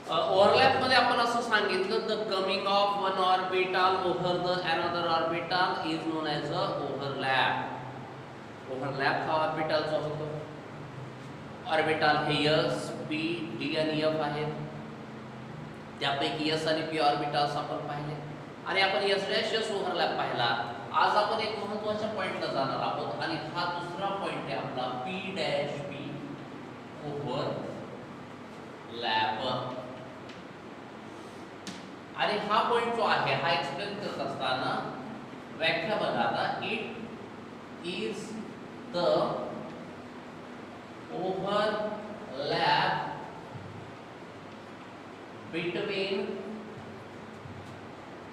Overlap मध्ये आपण असं सांगितलं, the coming of one orbital over the another orbital is known as a overlap. Overlap हा ऑर्बिटलचा होतो. ऑर्बिटल हे एस, पी, डी आणि एफ आहेत. त्यापैकी एस आणि पी ऑर्बिटल्स आपण पाहिले आणि आपण एस डॅश एस ओव्हरलॅप पाहिला. आज आपण एक महत्त्वाच्या पॉइंटला जाणार आहोत आणि हा दुसरा पॉइंट आहे आपला पी डॅश पी ओव्हरलॅप. आणि हा पॉइंट जो आहे हा एक्सप्लेन करत असताना व्याख्या बघा आता. It is the overlap between,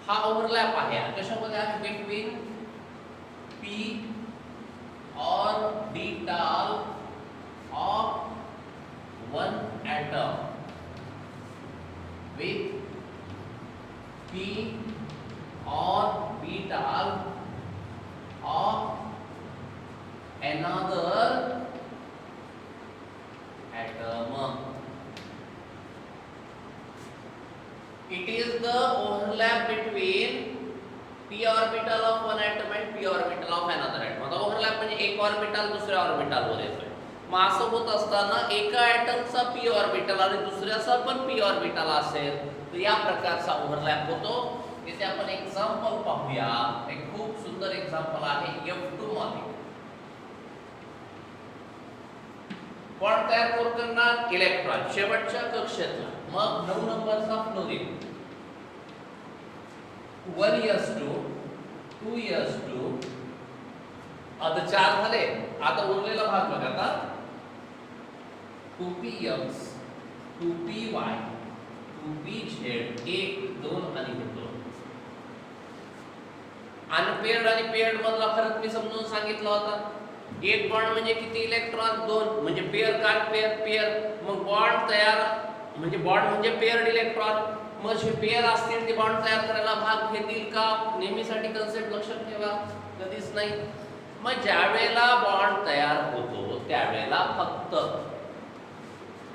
हा ओव्हरलॅप आहे कशामध्ये आहे, between P orbital of one atom with p orbital of another atom. It is the overlap between p orbital of one atom and p orbital of another atom. आता overlap म्हणजे एक orbital दुसऱ्या orbital वर येतोय. मग असं होत असताना एका ॲटमचा पी ऑर्बिटल आणि दुसऱ्याचा पण पी ऑर्बिटल असेल तर या प्रकारचा ओव्हरलॅप होतो. इथे आपण एक्झाम्पल पाहूया. एक खूप सुंदर एक्झाम्पल आहे F2 मॉलिक्युल. बॉन्ड तयार करणार इलेक्ट्रॉन शेवटच्या कक्षेतला. मग 9 नंबरचा फ्लोरीन 1s2 2s2 आता 4 झाले. आता उरलेला भाग बघा. आता 2px 2py 2pz 1 2 आणि 2. अनपेअर्ड आणि पेअर्ड मधला फरक मी समजून सांगितला होता. एक बॉन्ड म्हणजे किती इलेक्ट्रॉन, 2 म्हणजे पेअर का पेअर पेअर. मग बॉन्ड तयार म्हणजे बॉन्ड म्हणजे पेअर्ड इलेक्ट्रॉन. मग जे पेअर असतील ते बॉन्ड तयार करायला भाग घेतील का, नेहमीसाठी कन्सेप्ट लक्षात ठेवा, कधीच नाही. मग ज्या वेळेला बॉन्ड तयार होतो त्यावेळेला फक्त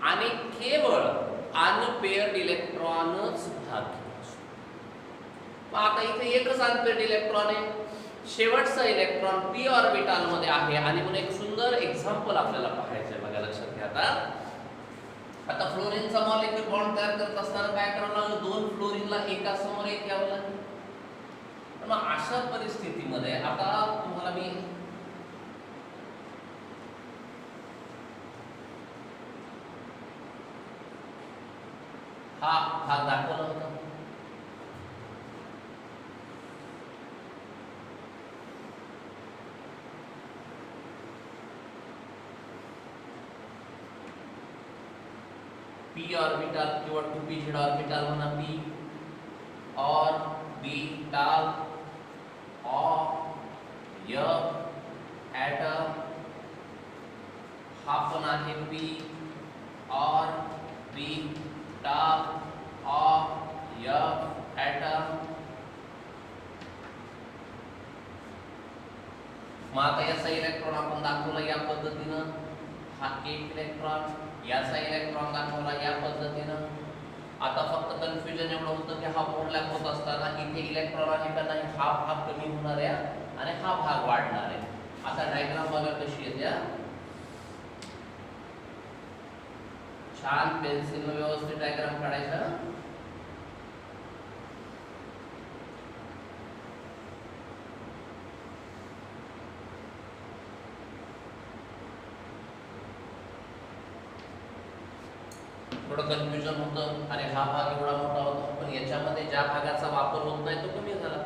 आणि केवळ अनपेअर्ड इलेक्ट्रॉनच भाग घेतो. मग आता इथे एकच अनपेअर्ड इलेक्ट्रॉन आहे, शेवटचा इलेक्ट्रॉन पी ऑर्बिटल मध्ये आहे. आणि म्हणून एक सुंदर एक्झाम्पल आपल्याला पाहायचं आहे बघा, लक्षात घ्या. आता फ्लोरीनचा मॉलिक्यूल बॉन्ड तयार करत असताना काय करावं लागलं, 2 फ्लोरीनला एका समोर एक घ्यावं लागलं. मग अशा परिस्थितीमध्ये आता तुम्हाला मी हा भाग दाखवला होता. पी ऑर्बिटल किंवा 2pz ऑर्बिटल म्हणा, पी ऑर्बिटल ऑफ एटम हा पण आहे पी ऑर्बिटल ऑफ एटम. मग आता याचा इलेक्ट्रॉन आपण दाखवला या पद्धतीनं, हा एक इलेक्ट्रॉन, याचा इलेक्ट्रॉन दाखवला या पद्धतीनं. आता फक्त कन्फ्युजन एवढं होतं की हा ओव्हरलॅप होत असताना इथे इलेक्ट्रॉन आहे का नाही, हा भाग कमी होणार आहे आणि हा भाग वाढणार आहे. आता डायग्राम बघा कशी येते. छान पेन्सिलने व्यवस्थित डायग्राम काढायचा. थोडं कन्फ्युजन होतं आणि हा भाग एवढा मोठा होता, पण याच्यामध्ये ज्या भागाचा वापर होत नाही तो कमी झाला.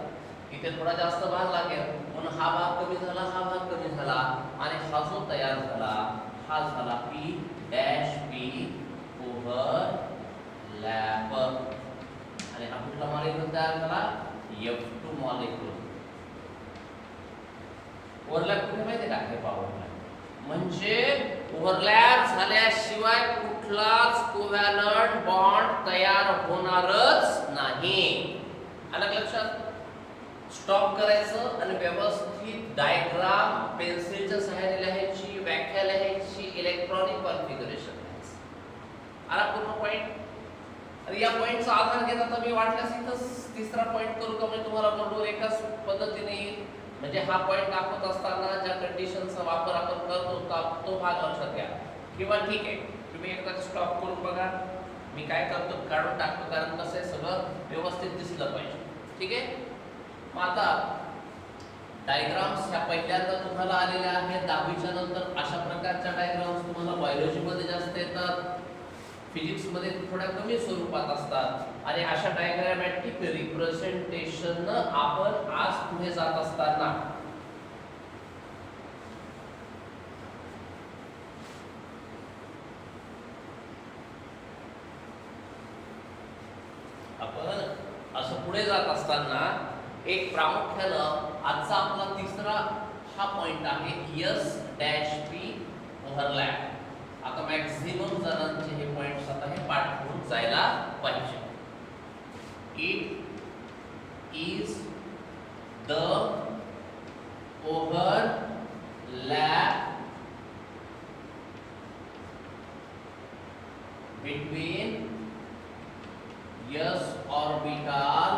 इथे थोडा जास्त भाग लागेल म्हणून हा भाग कमी झाला, हा भाग कमी झाला आणि हा जो तयार झाला हा झाला पी डॅश पी ओव्हरलॅप. आणि हा कुठला मॉलिक्यूल तयार झाला, F2 मॉलिक्यूल. ओव्हरलॅप कुठे माहिती का, हे पाहू. म्हणजे ओव्हरलॅप झाल्याशिवाय कुठलाच कोव्हॅलंट बॉन्ड तयार होणारच नाही. आलं लक्षात. स्टॉप करायचं आणि व्यवस्थित डायग्राम पेन्सिलच्या सहाय्याने लिहायची, व्याख्या लिहायची, इलेक्ट्रॉनिक कॉन्फिगरेशन लिहायचं. आला पूर्ण पॉइंट. तर या पॉइंटचा आधार घेता तर मी वाटल्यास इथं तिसरा पॉइंट करू का, म्हणजे तुम्हाला बरोबर एकाच पद्धतीने येईल. म्हणजे हा पॉइंट दाखवत असताना ज्या कंडिशनचा वापर आपण करतो तो भाग लक्षात घ्या. किंवा ठीक आहे, तुम्ही एकदा स्टॉप करून बघा. मी काय करतो, काढून टाकतो, कारण कसं आहे सगळं व्यवस्थित दिसलं पाहिजे. ठीक आहे. मग आता डायग्राम्स ह्या पहिल्यांदा तुम्हाला आलेल्या आहेत 10वीच्या नंतर. अशा प्रकारच्या डायग्राम्स तुम्हाला बायोलॉजी मध्ये जास्त येतात, फिजिक्स मध्ये थोड्या कमी स्वरूपात असतात. आणि अशा डायग्रामॅटिक रिप्रेझेंटेशन आपण आज पुढे जात असताना एक प्रामुख्यानं आजचा आपला तिसरा हा पॉइंट आहे एस डॅश पी ओव्हरलॅप. आता मॅक्झिमम जणांचे हे पॉइंट्स आता हे पाठ करून जायला पाहिजे. It is the overlap between s orbital,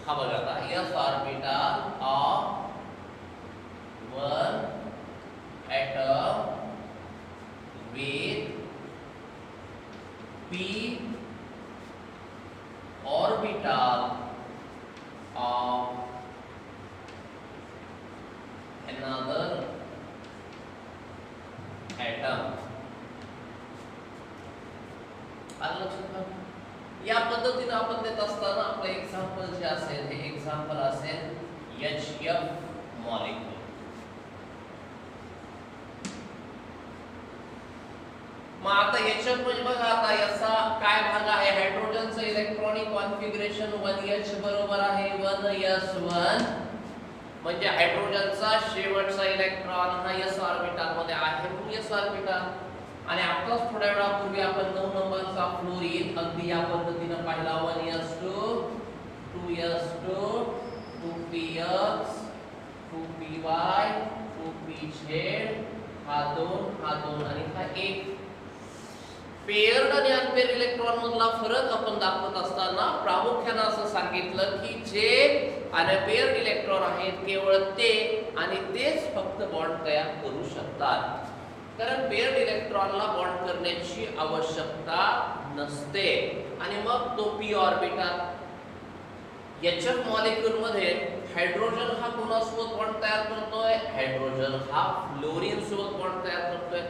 हा बघा आता, S orbital of one atom with p orbital of another atom. आलं लक्षात? या पद्धतीने आपण देत असताना आपलं एक्झाम्पल जे असेल हे एक्झाम्पल असेल HF मॉलिक्यूल. मग आता HF म्हणजे बघा आता याचा काय भाग आहे, हायड्रोजनचं इलेक्ट्रॉनिक कॉन्फिगरेशन 1H बरोबर आहे 1s1, म्हणजे हायड्रोजनचा शेवटचा इलेक्ट्रॉन हा s ऑर्बिटल मध्ये आहे म्हणून s ऑर्बिटल. आणि आताच थोड्या वेळापूर्वी आपण 9 नंबरचा फ्लोरीन अगदी या पद्धतीने पाहिला 1s2 2s2 2px 2py 2pz, हा 2 आणि हा 1. पेयर्ड आणि अनपेयर्ड इलेक्ट्रॉन मधला फरक आपण दाखवत असताना प्रामुख्याने असं सांगितलं की जे अनपेयर्ड इलेक्ट्रॉन आहेत केवळ ते आणि तेच फक्त बॉन्ड तयार करू शकतात, कारण पेयर्ड इलेक्ट्रॉनला बॉन्ड करण्याची आवश्यकता नसते. आणि मग तो p ऑर्बिटल HF मॉलिक्यूल मध्ये हायड्रोजन हा कोणासोबत बॉन्ड तयार करतोय, हायड्रोजन हा फ्लोरीन सोबत बॉन्ड तयार करतोय.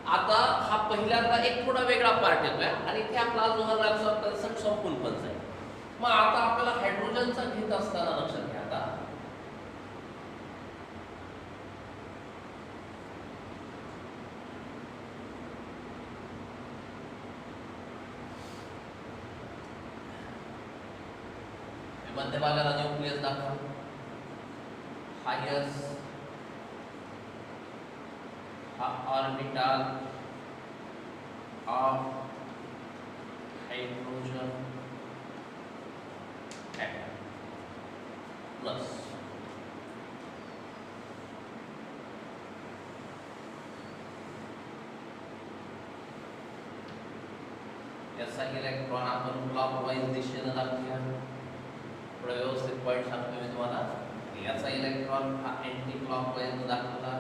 आता हा पहिल्यांदा एक थोडा वेगळा पार्ट येतोय आणि इथे आपला ओव्हरलॅपचा कन्सेप्ट संपून पण जाईल. मग आता आपल्याला हायड्रोजनचा घेत असताना लक्षात घ्या, आता मध्यभागाला न्यूक्लियस दाखवा, हायस हा orbital of hydrogen atom plus याचा इलेक्ट्रॉन आपण क्लॉकवाइज दिशेने दाखवूया. थोडं व्यवस्थित पॉइंट सांगतो मी तुम्हाला. याचा इलेक्ट्रॉन हा अँटी क्लॉकवाइज दाखवला.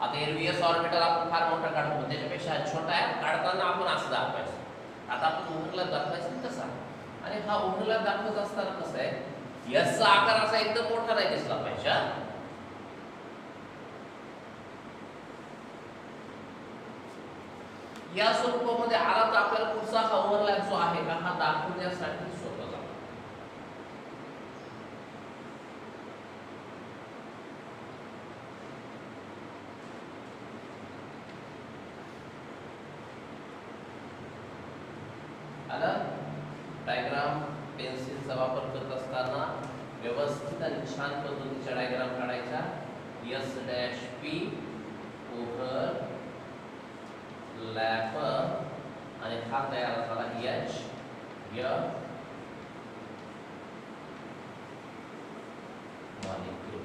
आता एरवी एस ऑर्बिटल आपण फार मोठा काढतो, त्याच्यापेक्षा छोटा आहे, काढताना आपण असं दाखवायचं. आता आपण ओव्हरलॅप दाखवायचं तसा, आणि हा ओव्हरलॅप दाखवत असताना कसं आहे, एसचा आकार असा एकदम मोठा नाही दिसला पाहिजे. या स्वरूपामध्ये आला तर आपल्याला पुढचा हा ओव्हरलॅप जो आहे का हा दाखवण्यासाठी सोपं जातो. डायग्राम पेन्सिलचा वापर करत असताना व्यवस्थित आणि छान पद्धतीच्या डायग्राम काढायच्या. S dash P over lap आणि हा तयार झाला एच य मॉलिक्यूल.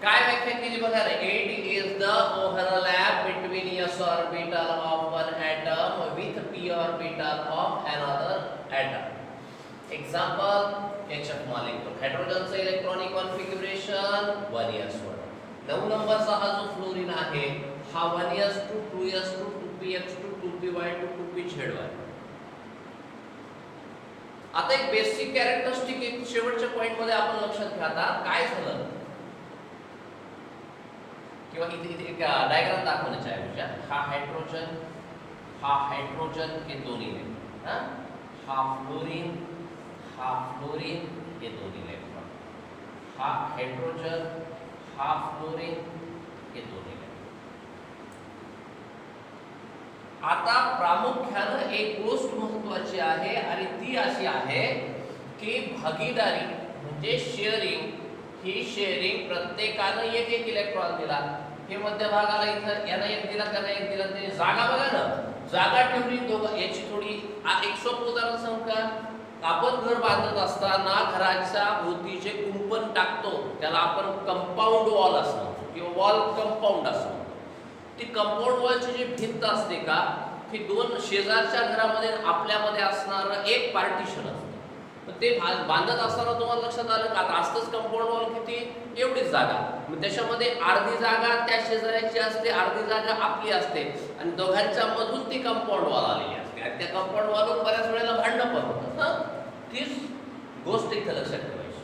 काय व्याख्या केली बघा रे, it is the overlap between s orbital of one atom p orbital of another atom. Example, HF molecule. हायड्रोजनचं इलेक्ट्रॉनिक कॉन्फिगरेशन 1s1. 9 नंबरचा हा जो फ्लोरीन आहे हा 1s2 2s2 2px2 2py2 2pzy. आता एक बेसिक कॅरेक्टरिस्टिक एक शेवटच्या पॉइंट मध्ये आपण लक्षात घ्या. आता काय झालं किंवा इथे एक डायग्राम दाखवण्याच्या ऐवजी हा हायड्रोजन हे दोन्ही इलेक्ट्रॉन, हा फ्लोरीन हे दोन्ही इलेक्ट्रॉन, हा हायड्रोजन हा फ्लोरीन हे दोन्ही इलेक्ट्रॉन. आता प्रामुख्याने एक गोष्ट महत्त्वाची आहे आणि ती अशी आहे की भागीदारी म्हणजे शेअरिंग, ही शेअरिंग प्रत्येकाने एक एक इलेक्ट्रॉन दिला. हे मध्यभागाला इथं याला एक दिला त्याला एक दिला. ते जागा बघा ना, जागा ठेवली दोघं. याची थोडी एक सोपं उदाहरण सांगू का? आपण घर बांधत असताना घराच्या भोवती जे कुंपण टाकतो त्याला आपण कंपाऊंड वॉल असं म्हणतो किंवा वॉल कंपाऊंड असं म्हणतो. ती कंपाऊंड वॉलची जी भिंत असते का, ही दोन शेजारच्या घरामध्ये आपल्यामध्ये असणारं एक पार्टिशन असतं. ते बांधत असताना तुम्हाला लक्षात आलं का आता असतंच कंपाऊंड वॉल किती, एवढीच जागा. मग त्याच्यामध्ये अर्धी जागा त्या शेजाऱ्याची असते, अर्धी जागा आपली असते आणि दोघांच्या मधून ती कंपाऊंड वॉल आलेली असते. आणि त्या कंपाऊंड वॉलवर बऱ्याच वेळेला भांडणं पण होतं. तीच गोष्ट इथे लक्षात ठेवायची.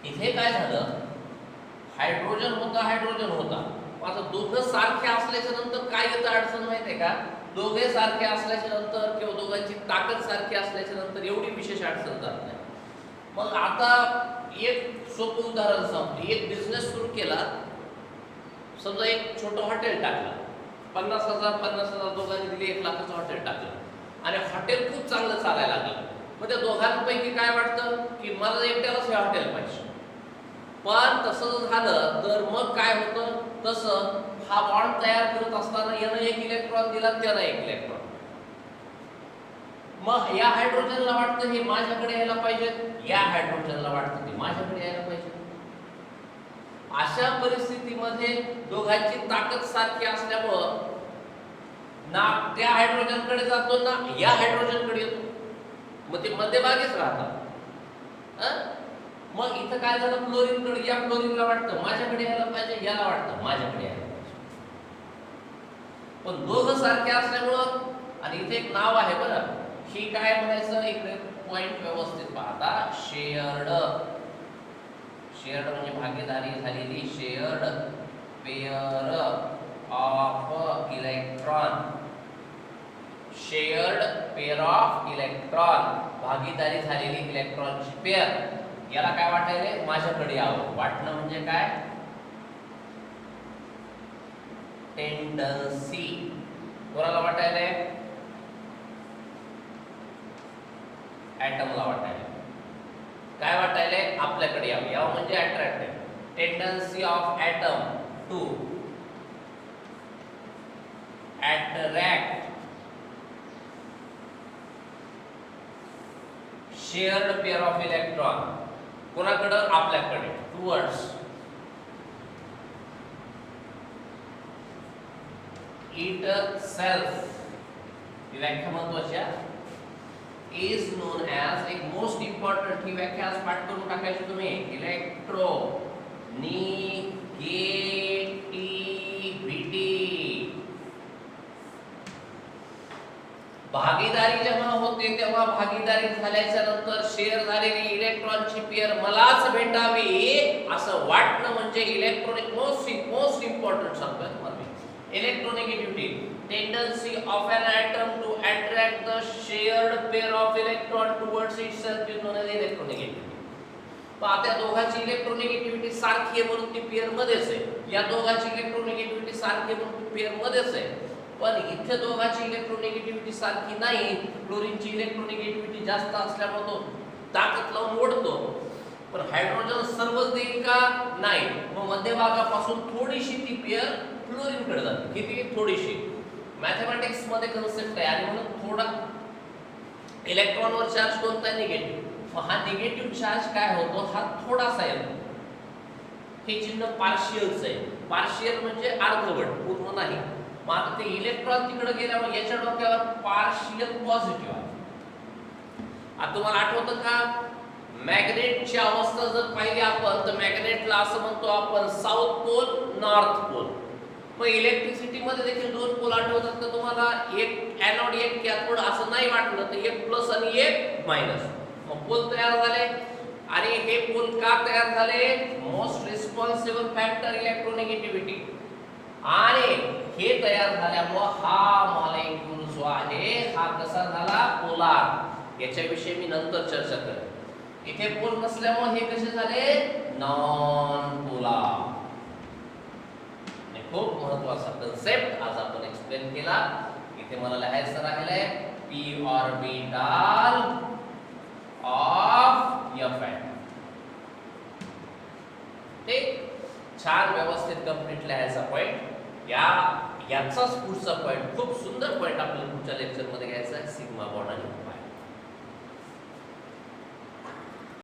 इथे काय झालं, हायड्रोजन होता. आता दोघं सारखे असल्याच्या नंतर काय येतं अडचण माहितीये का? दोघे सारखे असल्याच्या नंतर किंवा दोघांची ताकद सारखी असल्याच्या नंतर एवढी विशेष अडचण जात नाही. मग आता एक सोपं उदाहरण सांगतो. एक बिझनेस सुरू केला, समजा एक छोटं हॉटेल टाकलं, 50,000 दोघांनी दिली, 1 लाखाचं हॉटेल टाकलं आणि हॉटेल खूप चांगलं चालायला लागलं. मग त्या दोघांपैकी काय वाटतं की मला एकट्यालाच हे हॉटेल पाहिजे. पण तसं झालं तर मग काय होतं, तसं हा बॉन्ड तयार करत असताना यानं एक इलेक्ट्रॉन दिला, त्यानं एक इलेक्ट्रॉन. मग या हायड्रोजनला वाटतं हे माझ्याकडे यायला पाहिजे, या हायड्रोजनला वाटतं ते माझ्याकडे यायला पाहिजे. अशा परिस्थितीमध्ये दोघांची ताकद सारखी असल्यामुळं ना त्या हायड्रोजनकडे जातो ना या हायड्रोजनकडे येतो. मग ते मध्यभागीच राहतात. मग इथं काय झालं, फ्लोरीनकडे, या फ्लोरीनला वाटतं माझ्याकडे यायला पाहिजे, याला वाटतं माझ्याकडे यायला पाहिजे. पण दोघं सारखे असल्यामुळं, आणि इथे एक नाव आहे बरं, ही काय म्हणायचं, एक पॉइंट व्यवस्थित पाहता. शेअर्ड म्हणजे भागीदारी झालेली, shared pair of electron, shared pair of electron, भागीदारी झालेली इलेक्ट्रॉनची पेअर. याला काय वाटायले, माझ्याकडे यावं. वाटणं म्हणजे काय, टेंडन्सी. कोणाला वाटायले, ॲटमला वाटायले. काय वाटायले, आपल्याकडे यावं. यावं म्हणजे attractive. Tendency of atom to attract shared pair of electron. कोणाकडं, आपल्याकडे. Towards itself. ही व्याख्या महत्वाची आहे. इज नोन ॲज, एक मोस्ट इम्पॉर्टंट, ही व्याख्या आज पाठ करून टाकायची तुम्ही. Electronegativity. भागीदारी जेव्हा होते तेव्हा भागीदारी झाल्याच्या नंतर शेअर झालेली इलेक्ट्रॉनची पेअर मलाच भेटावी असं वाटणं म्हणजे इलेक्ट्रॉनिक मोस्ट इम्पॉर्टंट सांगतोय तुम्हाला. Electronegativity, tendency of an atom to attract the shared pair of electron towards itself is known as electronegativity. त्या दोघांची इलेक्ट्रोनिगेटिव्हिटी सारखी आहे म्हणून ती पेअर मध्येच आहे. या दोघांची इलेक्ट्रोनिगेटिव्हिटी सारखी आहे म्हणून ती पेअर मध्येच आहे. पण इथे दोघांची इलेक्ट्रोनिगेटिव्हिटी सारखी नाही. फ्लोरीनची इलेक्ट्रोनिगेटिव्हिटी जास्त असल्यामुळे तो ताकद लावून ओढतो. पण हायड्रोजन सर्वच देईल का, नाही. मग मध्यभागापासून थोडीशी ती पेअर फ्लोरीनकडे जाते. किती, थोडीशी. मॅथमॅटिक्स मध्ये कन्सेप्ट आहे. आणि म्हणून थोडा इलेक्ट्रॉनवर चार्ज कोणता, निगेटिव्ह. मग हा निगेटिव्ह चार्ज काय होतो, हा थोडासा येतो. हे चिन्ह पार्शियलच आहे. पार्शियल म्हणजे अर्धवट, पूर्ण नाही. मग आता ते इलेक्ट्रॉन तिकडे गेल्यामुळे याच्या डोक्यावर पार्शियल पॉझिटिव्ह आहे. आता तुम्हाला आठवतं का मॅग्नेटची अवस्था जर पाहिली आपण तर मॅग्नेटला असं म्हणतो आपण साऊथ पोल नॉर्थ पोल. मग इलेक्ट्रिसिटी मध्ये देखील दोन पोल आठवतात का तुम्हाला, एक एनोड एक कॅथोड असं नाही वाटलं तर एक प्लस आणि एक मायनस. मग पोल तयार झाले आणि हे पोल का तयार झाले, मोस्ट रिस्पॉन्सिबल फॅक्टर इलेक्ट्रोनेगेटिव्हिटी. आणि हे तयार झाल्यामुळे हा मॉलिक्यूल जो आहे हा कसा झाला पोलार. याच्याविषयी मी नंतर चर्चा करेन. इथे पोल नसल्यामुळे हे कसे झाले नॉन पोलार. खूप महत्वाचा कन्सेप्ट आज आपण एक्सप्लेन केला. इथे मला लिहायचं राहिलंय p orbital of f atom. ठीक, छान व्यवस्थित कंप्लीट लिहायचा पॉइंट. याचाच पुढचा पॉइंट खूप सुंदर पॉइंट आपल्याला पुढच्या लेक्चर मध्ये घ्यायचा